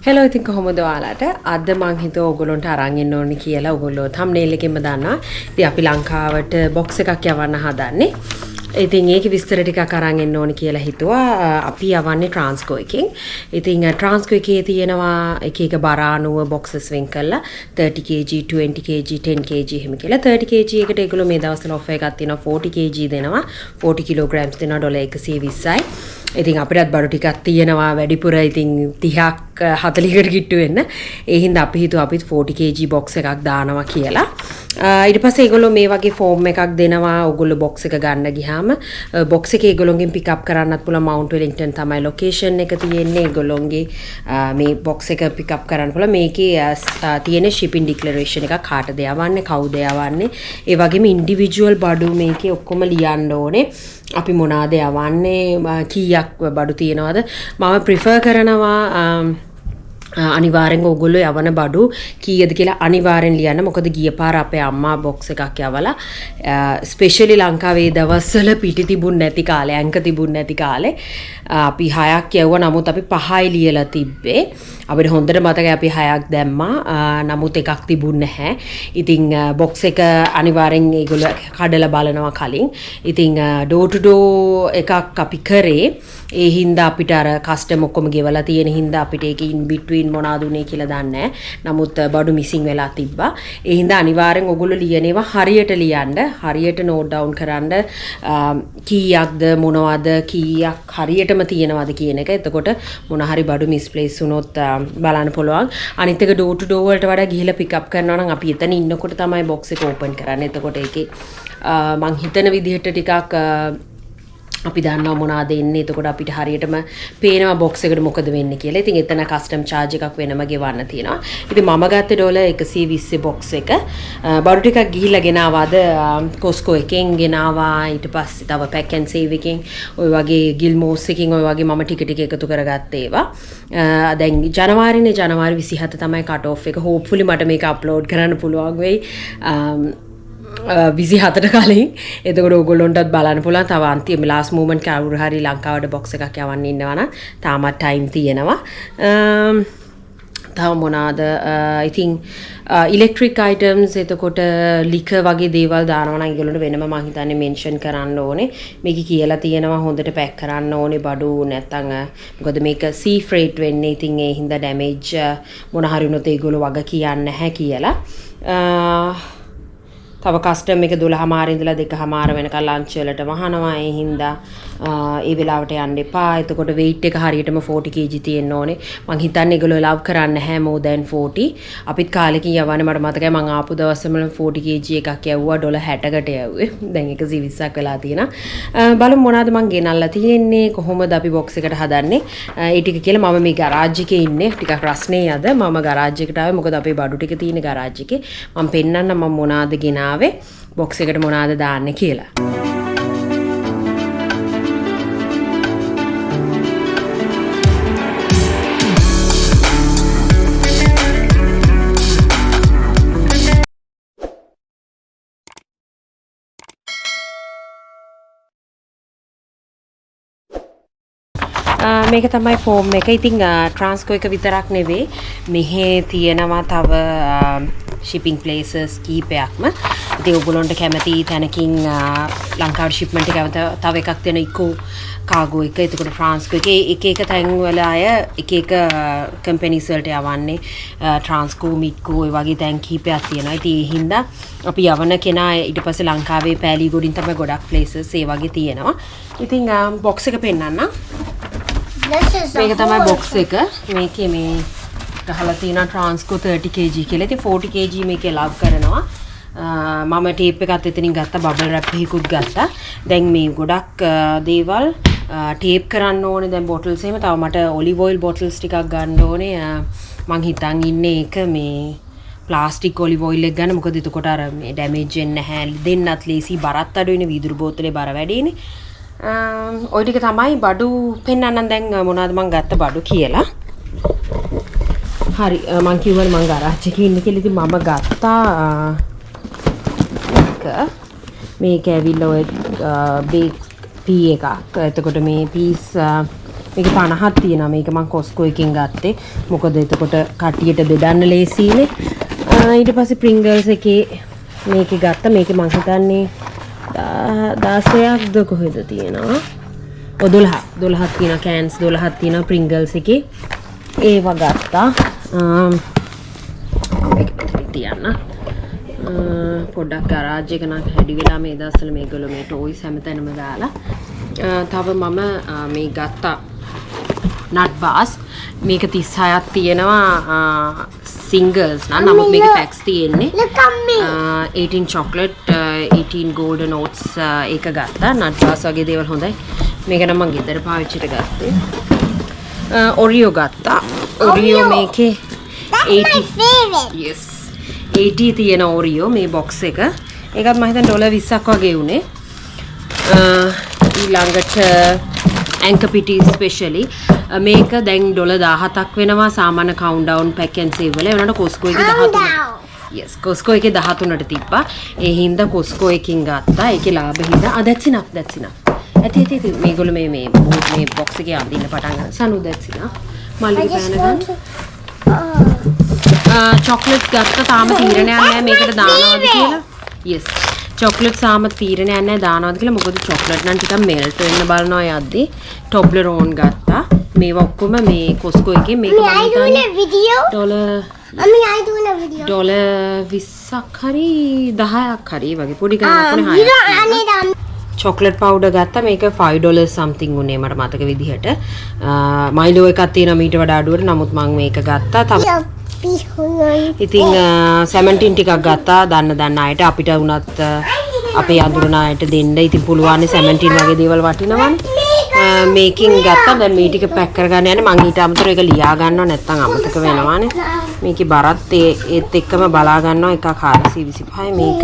Hello ඉතින් කොහොමද ඔයාලට අද මං හිතුවා ඔයගොල්ලන්ට අරන් එන්න ඕනේ කියලා ඔයගොල්ලෝ thumbnail එකෙන්ම දන්නවා. ඉතින් අපි ලංකාවට box එකක් යවන්න හදන්නේ. ඉතින් ඒකේ විස්තර ටිකක් අරන් එන්න ඕනේ කියලා හිතුවා. අපි යවන්නේ Transco එකෙන්. ඉතින් Transco එකේ තියෙනවා එක එක බර අනුව boxes වෙන් කරලා 30 kg 20 kg 10 kg එහෙම කියලා 30 kg එකට ඒගොල්ලෝ මේ දවස්වල offer එකක් තියෙනවා 40 kg දෙනවා 40 kilograms දෙනවා $120යි. ඉතින් අපිටත් බඩු ටිකක් තියෙනවා වැඩිපුර ඉතින් 30ක් 40කට කිට්ටු වෙන්න. ඒ හින්දා අපි හිතුවා අපිත් 40 kg box එකක් දානවා කියලා. ඊට පස්සේ ඒගොල්ලෝ මේ වගේ ෆෝම් එකක් දෙනවා. ඕගොල්ලෝ box එක ගන්න ගියාම box එක ඒගොල්ලෝගෙන් pick up කරන්නත් පුළුවන් Mount Wellington තමයි location එක තියෙන්නේ. ඒගොල්ලෝගේ මේ box එක pick up කරන්න පුළුවන්. මේකේ තියෙන shipping declaration එකක් කාටද යවන්නේ කවුද යවන්නේ. ඒ වගේම individual බඩු මේකේ ඔක්කොම ලියන්න ඕනේ. අපි මොනවාද යවන්නේ කීයක් බඩු තියෙනවද මම ප්‍රිෆර් කරනවා අනිවාර්යෙන් ඕගොල්ලෝ යවන බඩු කීයද කියලා අනිවාර්යෙන් ලියන්න. මොකද ගිය පාර අපේ අම්මා box එකක් යවලා ස්පෙෂලි ලංකාවේ දවස්වල පිටි තිබුණ නැති කාලේ අංක තිබුණ නැති කාලේ අපි 6ක් යවුවා. නමුත් අපි 5යි ලියලා තිබ්බේ. අපිට හොඳට මතකයි අපි 6ක් දැම්මා. නමුත් එකක් තිබුණ නැහැ. ඉතින් box එක අනිවාර්යෙන් ඒගොල්ලෝ කඩලා බලනවා කලින්. ඉතින් door to door එකක් අපි කරේ. ඒ හින්දා අපිට අර කස්ටම් ඔක්කොම ගෙවලා තියෙන හින්දා අපිට ඒක in between මොනවාද උනේ කියලා දන්නේ නැහැ. නමුත් බඩු මිසින් වෙලා තිබ්බා. ඒ හින්දා අනිවාර්යෙන් ඔයගොල්ලෝ ලියනේවා හරියට ලියන්න. හරියට note down කරන්න කීයක්ද මොනවද කීයක් හරියටම තියෙනවද කියන එක. එතකොට මොන හරි බඩු misplace වුණොත් බලන්න පුළුවන්. අනිත් එක door to door වලට වඩා ගිහිල්ලා pick up කරනවා නම් අපි එතන ඉන්නකොට තමයි box එක open කරන්නේ. එතකොට ඒකේ මං හිතන විදිහට ටිකක් අපි දන්නවා මොනවාද එන්නේ. එතකොට අපිට හරියටම පේනවා box එකට මොකද වෙන්නේ කියලා. ඉතින් එතන custom charge එකක් වෙනම ගෙවන්න තියෙනවා. ඉතින් මම ගත්තේ $120 box එක. බඩු ටිකක් ගිහිල්ලා ගෙනාවාද Costco එකෙන් ගෙනාවා. ඊට පස්සේ තව pack and save එකෙන් ඔය වගේ Gilmore's එකෙන් ඔය වගේ මම ටික එකතු කරගත්ත ඒවා. දැන් ජනවාරිනේ ජනවාරි 27 තමයි cut off එක. hopefully මට මේක upload කරන්න පුළුවන් වෙයි. 24ට කලින්. එතකොට ඕගොල්ලොන්ටත් බලන්න පුළුවන්. තව අන්තිම last moment කවුරු හරි ලංකාවට box එකක් යවන්න ඉන්නවා නම් තාමත් time තියෙනවා. තව මොනවාද ඉතින් electric items එතකොට liquor වගේ දේවල් දානවා නම් ඒගොල්ලන්ට වෙනම මම හිතන්නේ mention කරන්න ඕනේ. මේක කියලා තියෙනවා හොඳට pack කරන්න ඕනේ බඩු නැත්තම් මොකද මේක sea freight වෙන්නේ. ඉතින් ඒ හින්දා damage මොන හරි වුණොත් ඒගොල්ලෝ වග කියන්නේ නැහැ කියලා. තව කස්ටම් එක 12:00 ඉඳලා 2:00 වෙනකල් ලන්ච් වලට වහනවා. ඒ හින්දා ඒ වෙලාවට යන්න එපා. එතකොට weight එක හරියටම 40 kg තියෙන්න ඕනේ. මං හිතන්නේ ඒගොල්ලෝ allow කරන්නේ නැහැ more than 40. අපිත් කාලෙකින් යවන්නේ මට මතකයි මං ආපු දවස්වල 40 kg එකක් යවුවා $60කට යවුවේ. දැන් 120ක් වෙලා තියෙනවා. බලමු මොනවද මං ගෙනල්ලා තියෙන්නේ කොහොමද අපි box එකට හදන්නේ. ඒ ටික කියලා මම මේ garage එකේ ඉන්නේ. ටිකක් රස්නේ අද මම garage එකට ආවේ. මොකද අපේ බඩු ටික තියෙන garage එකේ. මම පෙන්නන්න මම මොනවද ගෙනාවේ box එකට මොනවද දාන්නේ කියලා. මේක තමයි ෆෝම් එක. ඉතින් Transco එක විතරක් නෙවෙයි මෙහි තියෙනවා තව shipping places කීපයක්ම. ඉතින් ඔයගොල්ලන්ට කැමති තැනකින් ලංකාවට shipment එක තව එකක් තියෙන ඉකෝ කාගෝ එක. එතකොට Transco එකේ එක තැන් වල අය එක companies වලට යවන්නේ Transco Midco ඔය වගේ තැන් කීපයක් තියෙනවා. ඉතින් ඒ හින්දා අපි යවන කෙනා ඊට පස්සේ ලංකාවේ පෑලි ගොඩින් තමයි ගොඩක් places ඒ වගේ තියෙනවා. ඉතින් box එක පෙන්නන්නම්. මේක තමයි box එක. මේකේ මේ ගහලා තියෙන Transco 30 kg කියලා. ඉතින් 40 kg මේකේ ලව් කරනවා. මම ටේප් එකත් එතනින් ගත්තා. බබල් රැප් එකකුත් ගත්තා. දැන් මේ ගොඩක් දේවල් ටේප් කරන්න ඕනේ. දැන් bottles එහෙම තව මට olive oil bottles ටිකක් ගන්න ඕනේ. මං හිතන් ඉන්නේ ඒක මේ ප්ලාස්ටික් olive oil එක ගන්න. මොකද එතකොට අර මේ damage වෙන්නේ නැහැ. දෙන්නත් ලේසි බරත් අඩුයිනේ. වීදුරු බෝතලේ බර වැඩිනේ. ඔය ටික තමයි බඩු පෙන්නන්නම් දැන් මොනවද මං ගත්ත බඩු කියලා. හරි මං කිව්වනේ මං ගරාජ් එකේ ඉන්නේ කියලා. ඉතින් මම ගත්තා මේක ඇවිල්ලා ඔය බේක් පී එකක්. එතකොට මේ පීස් මේක 50ක් තියෙනවා. මේක මම කොස්කෝ එකෙන් ගත්තේ. මොකද එතකොට කට්ටියට බෙදන්න ලේසියිනේ. ඊට පස්සේ Pringles එකේ මේකේ ගත්තා. මේකේ මං හිතන්නේ 16ක්ද කොහෙද තියෙනවා? 12ක් තියෙනවා. cans 12ක් තියෙනවා Pringles එකේ. ඒවා ගත්තා. මේක තියන්න. පොඩ්ඩක් ගරාජ් එක නම් හැඩි වෙලා මේ දවස්වල මේගොල්ලෝ මේ ටොයිස් හැමතැනම දාලා. තව මම මේ ගත්තා nut bars. මේක 36ක් තියෙනවා singles නම්. නමුත් මේක packs තියෙන්නේ 18 chocolate 18 golden oats ඒක ගත්තා. nut bars වගේ දේවල් හොඳයි. මේක නම් මම ගෙදර පාවිච්චිට ගත්තේ. Oreo ගත්තා. Oreo මේකේ 80 yes 80 තියෙන Oreo මේ box එක. ඒකත් මම හිතන්නේ $20ක් වගේ උනේ. ඊළඟට ඇන්කපිටි ස්පෙෂලි මේක දැන් $17ක් වෙනවා සාමාන්‍ය countdown pack and save වල. ඒ වුණාට Costco එකේ 13. yes Costco එකේ 13ට තිබ්බා. ඒ හින්දා Costco එකකින් ගත්තා. ඒකේ ලාභ හින්දා that's enough. ඇති මේගොල්ලෝ මේ box එකේ අඳින්න පටන් ගන්න. සනු that's enough. මල්ලි පෑන ගන්න. චොක්ලට්ස් ගත්තා. තාම තීරණයක් නැහැ මේකට දානවද කියලා. yes චොක්ලට් සාම තීරණයක් නැහැ දානවද කියලා. මොකද චොක්ලට් නම් ටිකක් මෙල්ට් වෙන්න බලනවා යද්දි. Toblerone ගත්තා. මේවා ඔක්කොම මේ Costco එකේ මේක $20ක් හරි 10ක් හරි වගේ පොඩි ගානක් වුණේ. chocolate powder ගත්තා. මේක $5 something උනේ මට මතක විදිහට. Milo එකක් තියෙනවා මීට වඩා අඩුවට. නමුත් මම මේක ගත්තා. තව ඉතින් 17 ටිකක් ගත්තා. දන්න අයට අපිට උනත් අපේ අඳුරන අයට දෙන්න. ඉතින් පුළුවන් 17 වගේ දේවල් වටිනවනේ. මේකින් ගත්තා. දැන් මේ ටික පැක් කරගන්න යන්නේ. මම ඊට අමතරව ඒක ලියා ගන්නවා නැත්නම් අමතක වෙනවානේ. මේකේ බරත් ඒත් එක්කම බලා ගන්නවා. එකක් 425යි මේක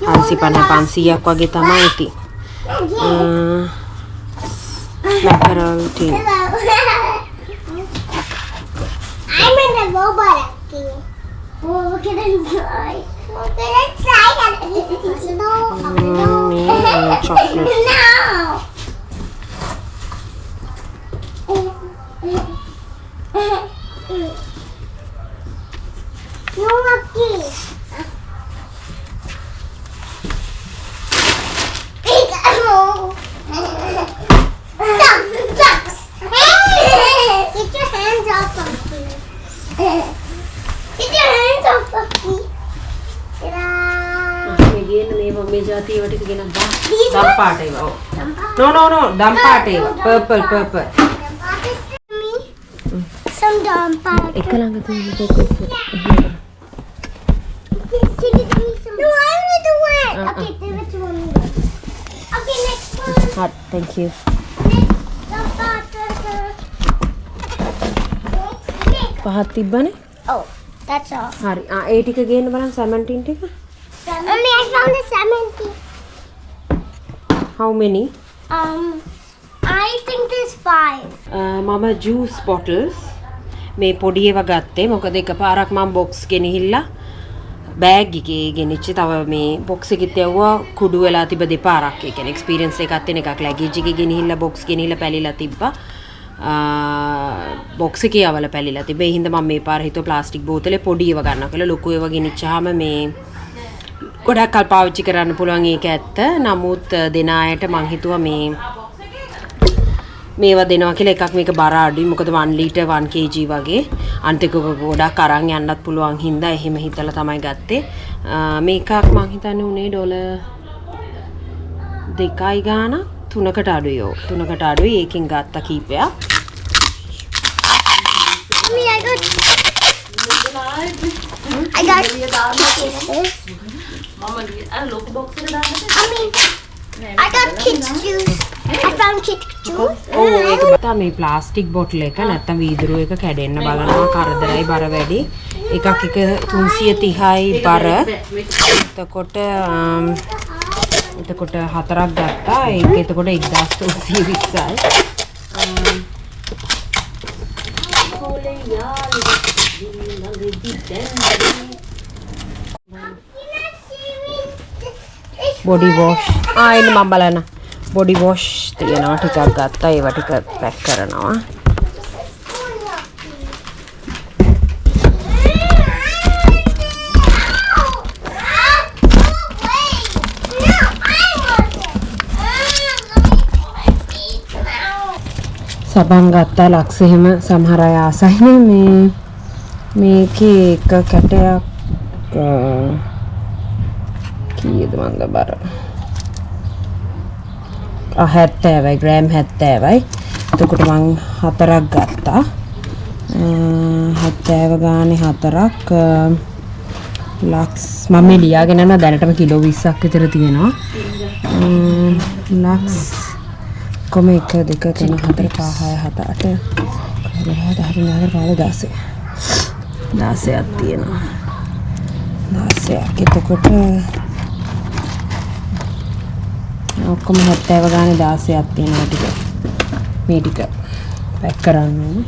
450 500ක් වගේ තමයි ඉතින්. mackerel tin. I'm in the robot actually. Oh, look at inside. Look at inside. No. Chocolate. No. No, Lucky. Ducks. Get your hands off of me. Get your hands off of me. මේ ගේන්න මේ જાති ඒවා ටික ගෙනත් දාන්න. දම් පාට ඒවා. No. දම් පාට ඒවා. purple. Some dumb part. එක ළඟ තියෙන No, I want to do it. Okay, give it to me. Okay, next one. hot thank you. පහක් තිබ්බනේ. Oh, that's all. හරි. ඒ ටික ගේන්න බලන්න 17 ටික. Mommy, I found the 70. how many? I think there's 5. මම juice bottles මේ පොඩි ඒවා ගත්තේ. මොකද එකපාරක් මම box ගෙනහිල්ලා බෑග් එකේ ගෙනිච්ච තව මේ box එකෙත් යවුවා කුඩු වෙලා තිබ්බ දෙපාරක්. ඒ කියන්නේ experience එකක් තියෙන එකක් luggage එකේ ගෙනහිල්ලා box ගෙනහිල්ලා පැලිලා තිබ්බා. box එකේ යවලා පැලිලා තිබ්බා. ඒ හින්දා මම මේ පාර හිතුවා ප්ලාස්ටික් බෝතලේ පොඩි ඒවා ගන්නවා කියලා. ලොකු ඒවා ගෙනිච්චාම මේ ගොඩක් කල් පාවිච්චි කරන්න පුළුවන් ඒක ඇත්ත. නමුත් දෙන අයට මං හිතුවා මේවා දෙනවා කියලා. එකක් මේක බර අඩුයි. මොකද 1 liter 1 kg වගේ. අන්තික ගොඩක් අරන් යන්නත් පුළුවන් හින්දා එහෙම හිතලා තමයි ගත්තේ. මේකක් මං හිතන්නේ උනේ $2 ගාන 3කට අඩුයි. 3කට අඩුයි. ඒකෙන් ගත්තා කීපයක්. I got kids juice. I found kids juice. ඒක තමයි ප්ලාස්ටික් බොටල් එක නැත්තම් වීදුරුව එක කැඩෙන්න බලනවා කරදරයි බර වැඩි. එකක් 330යි බර. එතකොට හතරක් ගත්තා. ඒක එතකොට 1320යි. body wash. එන්න මම බලන්න. බොඩි වොෂ් තියෙනවා ටිකක් ගත්තා ඒවා ටික පැක් කරනවා සබන් ගත්තා ලක්ෂ එහෙම සමහර අය ආසයිනේ මේකේ එක කැටයක් කීයද මන්ද බර 70යි ග්‍රෑම් 70යි එතකොට මං හතරක් ගත්තා 70 ගානේ හතරක් ලක්ස් මම ලියාගෙන යනවා දැනටම කිලෝ 20ක් විතර තියෙනවා ලක්ස් කොම 1 2 3 4 5 6 7 8 16ක් තියෙනවා 16ක් එතකොට ඔක්කොම 70 ගානේ 16ක් තියෙනවා ටික මේ ටික පැක් කරන්න ඕනේ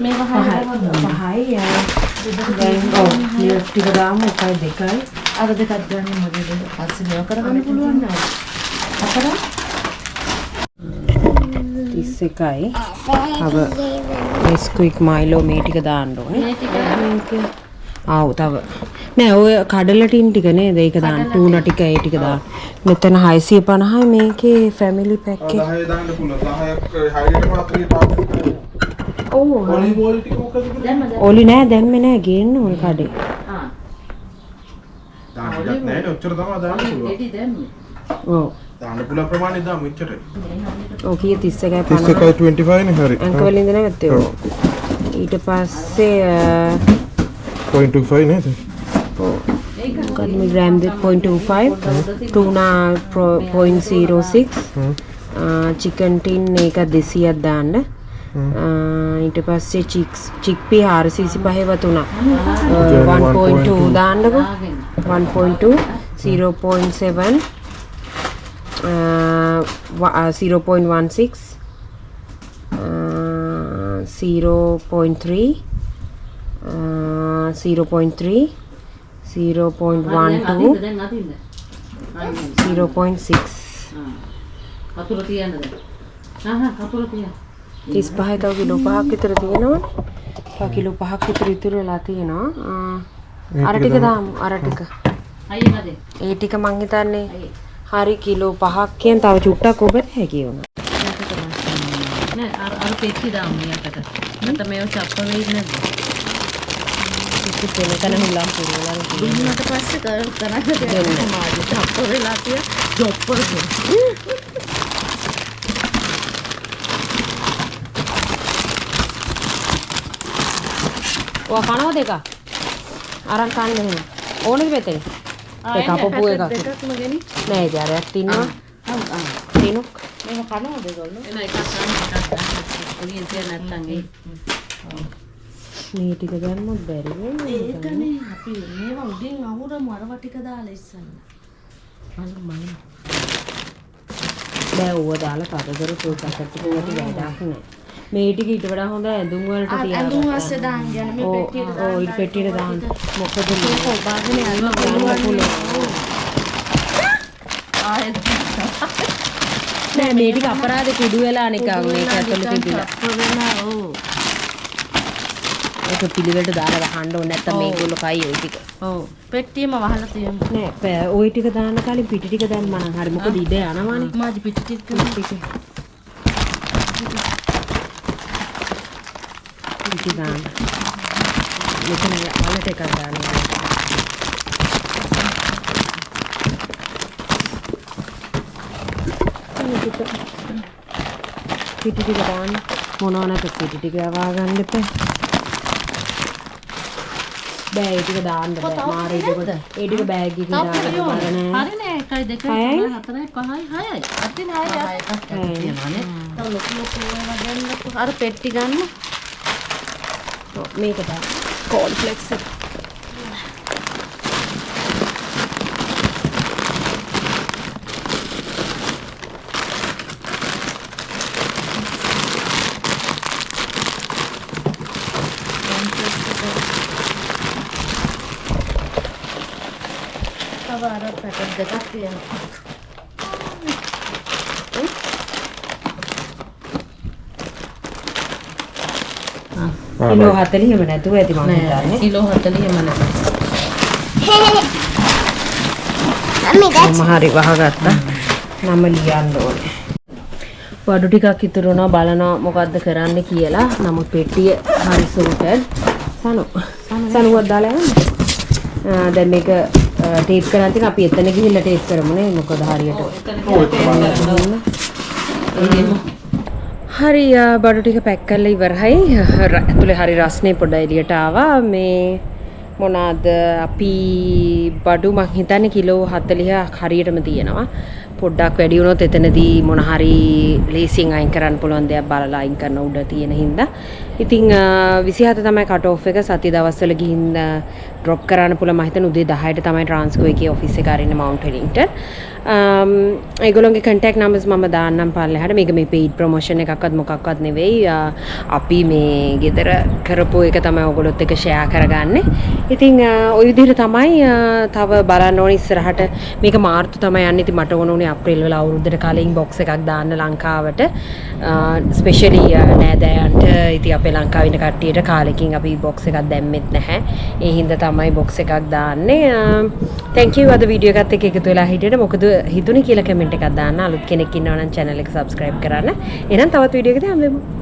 මේක පහයි දැන් ඔව් මේ ටික දාමු එකයි දෙකයි අර දෙකක් ගන්න මොකද පස්සේ මේක කරගන්න පුළුවන් නේද අපරා 31යි අව ස්ක්වික් මයිලෝ මේ ටික දාන්න ඕනේ මේ ටික ආව් තව නෑ ඔය කඩල ටින් ටික නේද ඒක දාන්න ටූනා ටික ඒ ටික දාන්න මෙතන 650යි මේකේ ෆැමිලි පැක් එක 10 දාන්න පුළුවන් 10ක් හරියටම අතේ පාපු ඔව් ඔලිව් ඔයිල් ටික මොකද දැම්මද ඔලි නෑ දැම්මේ නෑ ගේන්න ඕනේ කඩේ ආ දාන්න දෙයක් නැහැ නේ ඔච්චර තමයි දාන්න පුළුවන් එඩි දැම්මේ ඔව් දාන්න පුළුවන් ප්‍රමාණය දාමු එච්චරයි ඔව් කීය 31යි 31යි 25 නේ හරි අංක වලින් ඉඳලා ගත්තේ ඔව් ඊට පස්සේ 0.25 නේද මොකක්ද මේ ග්‍රෑම් 0.25 ටූනා 0.06 චිකන් ටින් එක 200ක් දාන්න ඊට පස්සේ චික්පී 435 වතුනා 1.2 දාන්නකෝ 1.2 0.7 0.16 0.3 0.3 0.12 දැන් අදින්න 0.6 කතුර තියන්නද කතුර තියන්න 35 තව කිලෝ 5ක් විතර තියෙනවනේ. තව කිලෝ 5ක් විතර ඉතුරු වෙලා තියෙනවා. අර ටික දාමු අර ටික. අයියෝ නේද ඒ ටික මං හිතන්නේ හරි කිලෝ 5ක් කියන තව චුට්ටක් ඔබට හැකි වුණා. නෑ අර පෙට්ටි දාමු යකට නැත්නම් මේව චප්ප වෙයි නේද ඉතින් තැන හුලම් පුරවලා දුන්නට පස්සේ කරන්න දෙන්න මාදි චප්ප වෙලා තිය ජොප්පර් ඔය කනවා දෙක. අරන් කන්න එහෙම. ඕනෙද මෙතන? ඒක අපපුව එක. දෙකක්ම ගෙනි නෑ ඒ ජාරයක් තින්නවා. තිනුක්. මේව කනවද ඒගොල්ලෝ එන එකක් ගන්න එකක් ගන්න ඔලියෙන් තිය නැත්නම් ඒ මේ ටික දැම්මොත් බැරි වෙන්නේ. ඒකනේ අපි මේවා උඩින් අහුරමු අරව ටික දාලා ඉස්සන්න මම බෑ ඌව දාලා කරදර පොඩක් ටික වැඩි වැඩක් නෑ. මේ ටික ඊට වඩා හොඳ ඇඳුම් වලට තියාගන්න. ඇඳුම් වස්සේ දාන්න යන මේ පෙට්ටියට දාන්න. ඔව් ඊට පෙට්ටියට දාන්න. මොකද මේක ඔබාගෙන යනවා පුළුවන් ආයෙත් නෑ මේ ටික අපරාධ කුඩු වෙලා නිකන් මේක ඇතුළේ තිබිලා. වෙනා ඔව් ඒක පිළිවෙලට දාලා ගහන්න ඕනේ නැත්නම් මේගොල්ලෝ කයි ওই ටික. ඔව් පෙට්ටියම වහලා තියමු නෑ ওই ටික දාන්න කලින් පිටි ටික දැම්මා නම් හරි මොකද ඉඩ යනවනේ. මාදි පිටි ටික පිටි දාන්න. මෙතන වලට එකක් දාන්න. පිටි ටික දාන්න. මොනවා නැත පිටි ටික යවා ගන්න එපා. බෑ ඒ ටික දාන්න බෑ. මාර ඒකට ඒ ටික බෑග් එකකින් දාන්න බෑ නෑ. හරි නෑ 1 2 3 4 5 6යි අතින් 6යි එකක් තියෙනවානේ තව ලොකු ලොකු ඒවා ගන්නකො අර පෙට්ටි ගන්න මේක දාන්න. කෝන්ෆ්ලෙක්ස් එක. තව අර පැකට් දෙකක් තියෙනවා. කිලෝ 40ම නැතුව ඇති මම හිතන්නේ. කිලෝ 40ම නැහැ. මම හරි වහගත්තා. මම ලියන්න ඕනේ. වඩු ටිකක් ඉතුරු වුණා බලනවා මොකද්ද කරන්න කියලා. නමුත් පෙට්ටිය හරි සූටඩ්. සනුවක් දාලා යන්න. දැන් මේක ටේප් කරන් තියෙන අපි එතන ගිහිල්ලා ටේප් කරමුනේ. මොකද හරියට හරි බඩු ටික පැක් කරලා ඉවරයි. ඇතුලේ හරි රස්නේ පොඩ එළියට ආවා. මේ මොනවාද අපි බඩු මං හිතන්නේ කිලෝ 40ක් හරියටම තියෙනවා. පොඩ්ඩක් වැඩි වුණොත් එතනදී මොන හරි ලේසියෙන් අයින් කරන්න පුළුවන් දෙයක් බලලා අයින් කරන උඩ තියෙන හින්දා. ඉතින් 27 තමයි කට් ඔෆ් එක. සති දවස්වල ගිහින් ඩ්‍රොප් කරන්න පුළුවන්. මම හිතන්නේ උදේ 10ට තමයි ට්‍රාන්ස්කෝ එකේ ඔෆිස් එක අරින්න මවුන්ට් වෙලින්ටන්. ඒගොල්ලෝගේ contact numbers මම දාන්නම් පල්ලෙහාට. මේක මේ paid promotion එකක්වත් මොකක්වත් නෙවෙයි. අපි මේ ගෙදර කරපු එක තමයි ඔයගොල්ලොත් එක්ක share කරගන්නේ. ඉතින් ওই විදිහට තමයි තව බලන්න ඕනේ ඉස්සරහට. මේක මාර්තු තමයි යන්නේ. ඉතින් මට ඕන උනේ අප්‍රේල් වල අවුරුද්දට කලින් box එකක් දාන්න ලංකාවට. ස්පෙෂලි නෑදෑයන්ට ඉතින් අපේ ලංකාවේ ඉන්න කට්ටියට කාලෙකින් අපි box එකක් දැම්මෙත් නැහැ. ඒ හින්දා තමයි box එකක් දාන්නේ. thank you අද වීඩියෝ එකත් එක්ක එකතු වෙලා හිටියට. මොකද හිතුනේ කියලා කමෙන්ට් එකක් දාන්න. අලුත් කෙනෙක් ඉන්නවා නම් channel එක subscribe කරන්න. එහෙනම් තවත් වීඩියෝ එකකට හම්බෙමු.